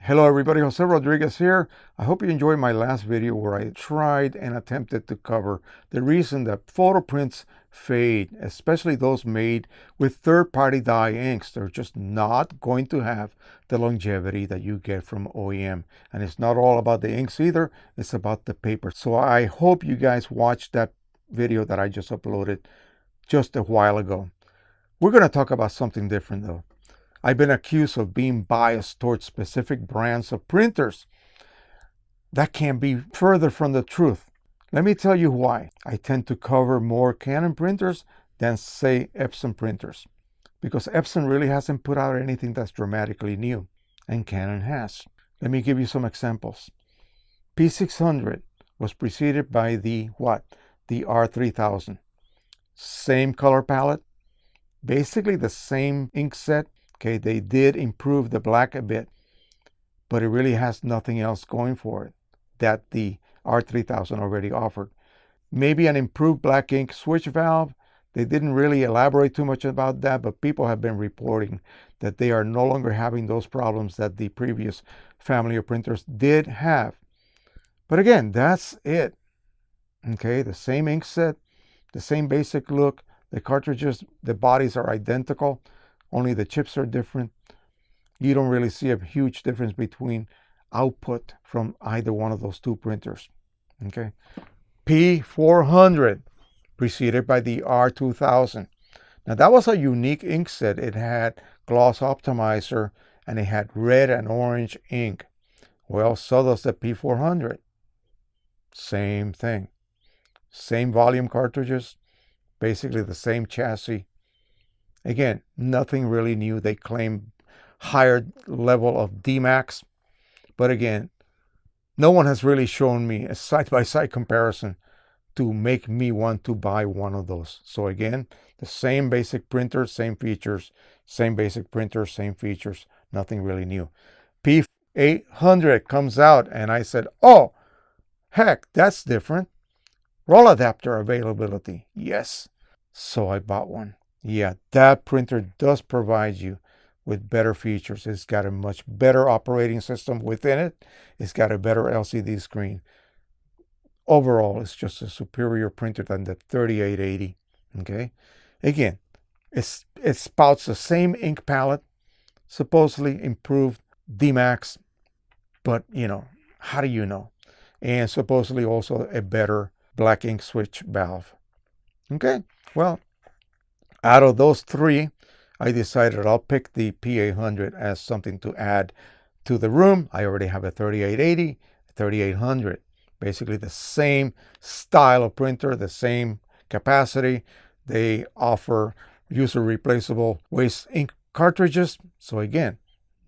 Hello everybody, Jose Rodriguez here. I hope you enjoyed my last video where I tried and attempted to cover the reason that photo prints fade, especially those made with third-party dye inks. They're just not going to have the longevity that you get from OEM. And it's not all about the inks either, it's about the paper. So I hope you guys watched that video that I just uploaded just a while ago. We're going to talk about something different though. I've been accused of being biased towards specific brands of printers. That can't be further from the truth. Let me tell you why. I tend to cover more Canon printers than, say, EPSON printers, because EPSON really hasn't put out anything that's dramatically new, and Canon has. Let me give you some examples. P600 was preceded by the R3000. Same color palette, basically the same ink set. Okay, they did improve the black a bit, but it really has nothing else going for it that the R3000 already offered. Maybe an improved black ink switch valve. They didn't really elaborate too much about that, but people have been reporting that they are no longer having those problems that the previous family of printers did have. But again, that's it. Okay, the same ink set, the same basic look, the cartridges, the bodies are identical. Only the chips are different. You don't really see a huge difference between output from either one of those two printers. Okay. P400 preceded by the R2000. Now that was a unique ink set. It had gloss optimizer and it had red and orange ink. Well, so does the P400. Same thing. Same volume cartridges, basically the same chassis. Again, nothing really new. They claim higher level of Dmax. But again, no one has really shown me a side-by-side comparison to make me want to buy one of those. So again, the same basic printer, same features, same basic printer, same features, nothing really new. P800 comes out and I said, oh, heck, that's different. Roll adapter availability, yes. So I bought one. Yeah, that printer does provide you with better features. It's got a much better operating system within it. It's got a better LCD screen. Overall, it's just a superior printer than the 3880. Okay. Again, it spouts the same ink palette, supposedly improved Dmax, but you know, how do you know? And supposedly also a better black ink switch valve. Okay, well, out of those three, I decided I'll pick the P800 as something to add to the room. I already have a 3880, 3800, basically the same style of printer, the same capacity. They offer user replaceable waste ink cartridges. So again,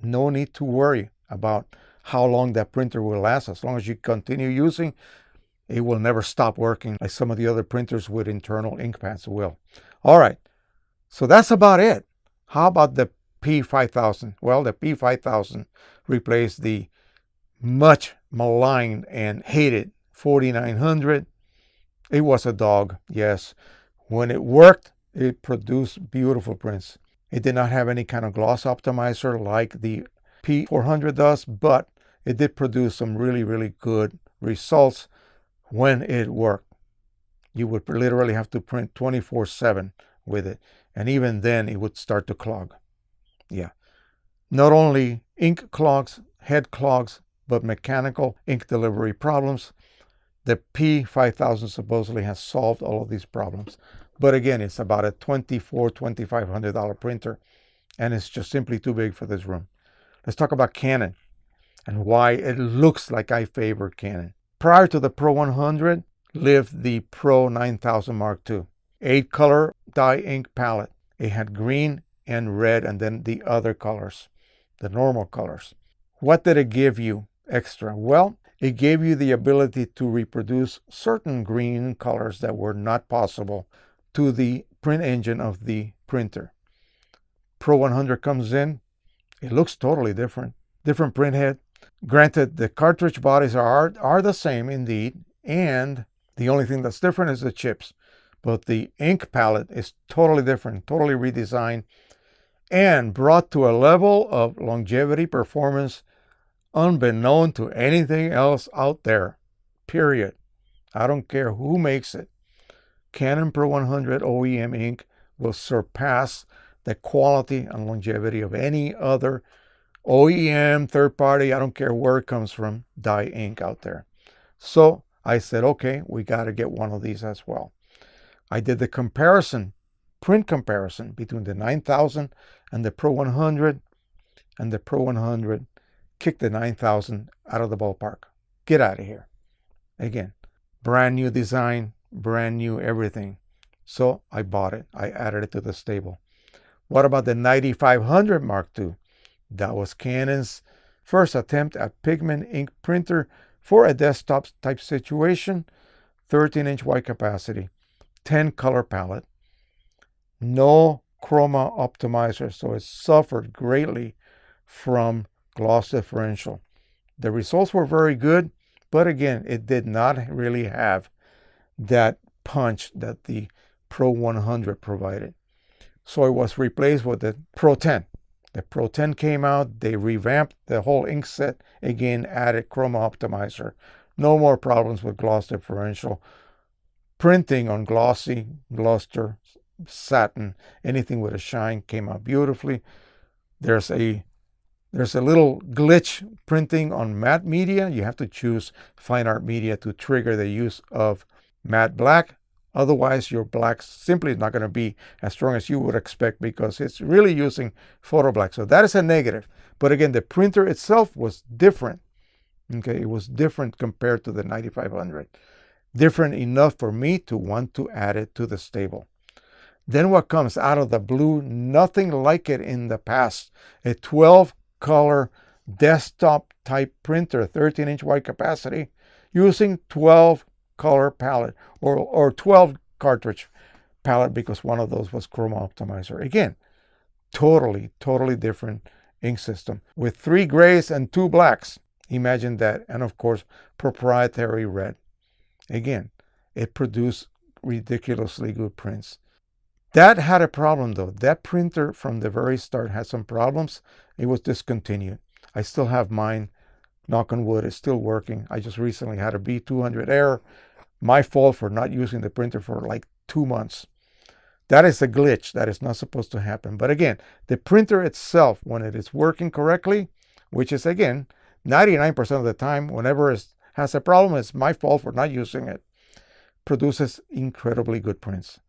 no need to worry about how long that printer will last. As long as you continue using, it will never stop working like some of the other printers with internal ink pads will. All right. So that's about it. How about the P5000? Well, the P5000 replaced the much maligned and hated 4900. It was a dog, yes. When it worked, it produced beautiful prints. It did not have any kind of gloss optimizer like the P400 does, but it did produce some really, really good results when it worked. You would literally have to print 24/7 with it. And even then it would start to clog. Yeah. Not only ink clogs, head clogs, but mechanical ink delivery problems. The P5000 supposedly has solved all of these problems. But again, it's about a $2,500 printer. And it's just simply too big for this room. Let's talk about Canon and why it looks like I favor Canon. Prior to the Pro-100 lived the Pro-9000 Mark II. 8-color dye ink palette. It had green and red and then the other colors, the normal colors. What did it give you extra? Well, it gave you the ability to reproduce certain green colors that were not possible to the print engine of the printer. Pro-100 comes in. It looks totally different. Different print head. Granted, the cartridge bodies are the same indeed, and the only thing that's different is the chips. But the ink palette is totally different, totally redesigned, and brought to a level of longevity performance unbeknown to anything else out there, period. I don't care who makes it. Canon Pro-100 OEM ink will surpass the quality and longevity of any other OEM, third party, I don't care where it comes from, dye ink out there. So I said, okay, we got to get one of these as well. I did the comparison, print comparison between the 9000 and the Pro-100, and the Pro-100 kicked the 9000 out of the ballpark. Get out of here. Again, brand new design, brand new everything. So I bought it. I added it to the stable. What about the 9500 Mark II? That was Canon's first attempt at pigment ink printer for a desktop type situation. 13-inch white capacity, 10 color palette, no chroma optimizer, so it suffered greatly from gloss differential. The results were very good, but again, it did not really have that punch that the Pro-100 provided. So it was replaced with the Pro-10. The Pro-10 came out, they revamped the whole ink set, again added chroma optimizer. No more problems with gloss differential. Printing on glossy, luster, satin, anything with a shine came out beautifully. There's a little glitch printing on matte media. You have to choose fine art media to trigger the use of matte black. Otherwise, your black simply is not going to be as strong as you would expect because it's really using photo black. So that is a negative. But again, the printer itself was different. Okay, it was different compared to the 9500. Different enough for me to want to add it to the stable. Then what comes out of the blue, nothing like it in the past. A 12-color desktop type printer, 13-inch white capacity, using 12-color palette or 12 cartridge palette because one of those was chroma optimizer. Again, totally different ink system with 3 grays and 2 blacks. Imagine that. And of course, proprietary red. Again, it produced ridiculously good prints. That had a problem though. That printer from the very start had some problems. It was discontinued. I still have mine. Knock on wood, it's still working. I just recently had a B200 error. My fault for not using the printer for like 2 months. That is a glitch. That is not supposed to happen. But again, the printer itself, when it is working correctly, which is again, 99% of the time, whenever it has a problem, it's my fault for not using it, produces incredibly good prints.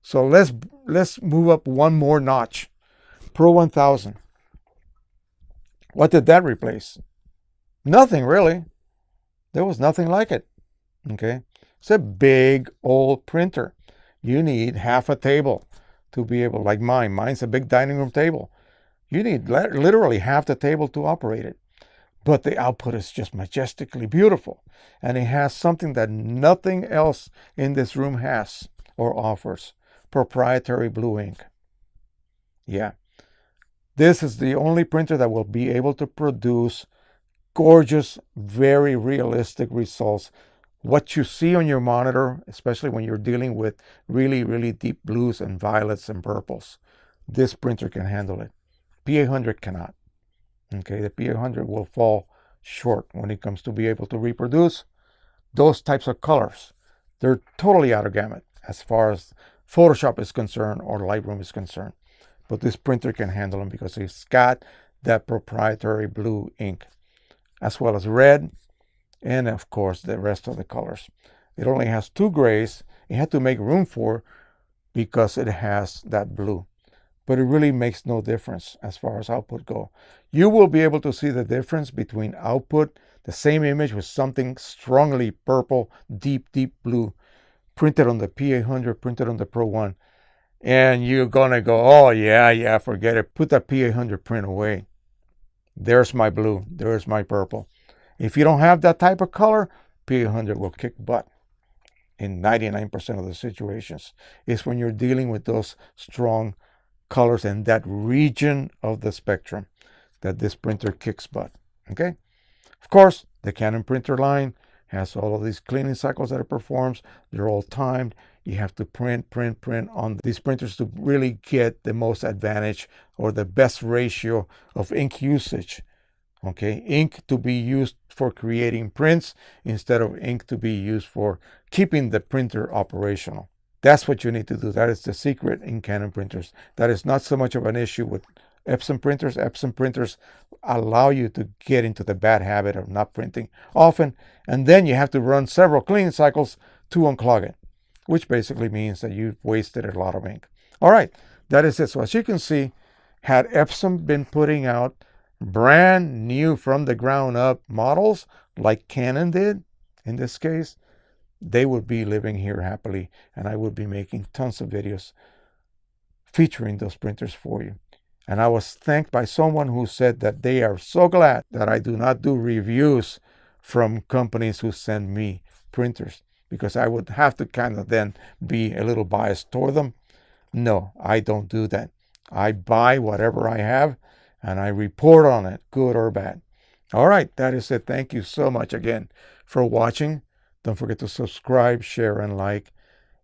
So let's move up one more notch. Pro-1000. What did that replace? Nothing really. There was nothing like it. Okay. It's a big old printer. You need half a table to be able, like mine. Mine's a big dining room table. You need literally half the table to operate it. But the output is just majestically beautiful. And it has something that nothing else in this room has or offers. Proprietary blue ink. Yeah. This is the only printer that will be able to produce gorgeous, very realistic results. What you see on your monitor, especially when you're dealing with really deep blues and violets and purples, this printer can handle it. P800 cannot. Okay, the P800 will fall short when it comes to be able to reproduce those types of colors. They're totally out of gamut as far as Photoshop is concerned or Lightroom is concerned. But this printer can handle them because it's got that proprietary blue ink, as well as red, and of course the rest of the colors. It only has 2 grays. It had to make room for because it has that blue. But it really makes no difference as far as output go. You will be able to see the difference between output, the same image with something strongly purple, deep blue, printed on the P800, printed on the Pro-1. And you're gonna go, oh yeah, forget it. Put that P800 print away. There's my blue, there's my purple. If you don't have that type of color, P800 will kick butt in 99% of the situations. It's when you're dealing with those strong colors in that region of the spectrum that this printer kicks butt. Okay? Of course, the Canon printer line has all of these cleaning cycles that it performs. They're all timed. You have to print on these printers to really get the most advantage or the best ratio of ink usage Okay, ink to be used for creating prints instead of ink to be used for keeping the printer operational. That's what you need to do. That is the secret in Canon printers. That is not so much of an issue with EPSON printers. EPSON printers allow you to get into the bad habit of not printing often, and then you have to run several cleaning cycles to unclog it, which basically means that you've wasted a lot of ink. All right, that is it. So as you can see, had EPSON been putting out brand new from the ground up models like Canon did in this case, they would be living here happily, and I would be making tons of videos featuring those printers for you. And I was thanked by someone who said that they are so glad that I do not do reviews from companies who send me printers, because I would have to kind of then be a little biased toward them. No, I don't do that. I buy whatever I have and I report on it, good or bad. All right, that is it. Thank you so much again for watching. Don't forget to subscribe, share, and like.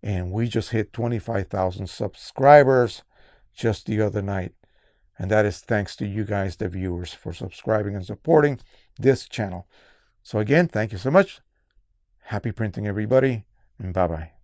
And we just hit 25,000 subscribers just the other night. And that is thanks to you guys, the viewers, for subscribing and supporting this channel. So again, thank you so much. Happy printing, everybody, and bye-bye.